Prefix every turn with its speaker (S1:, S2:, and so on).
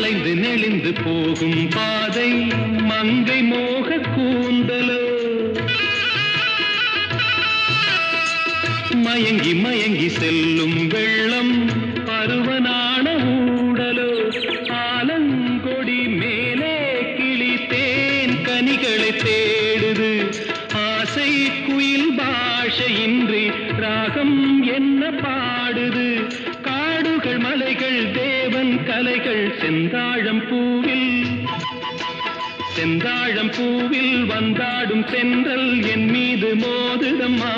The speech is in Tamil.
S1: வளைந்து நெளிந்து போகும் பாதை மங்கை மோக கூந்தலோ மயங்கி மயங்கி செல்லும் வெள்ளம் பருவனான ஊடலோ ஆலங்கொடி மேலே கிளி தேன் கனிகளை தேடுது ஆசை குயில் பாஷையின்றி ராகம் என்ன பாடுது காடுகள் மலைகள் தேவன் கலைகள் செந்தாழம் பூவில் வந்தாடும் தென்றல் என் மீது மோதுதம்மா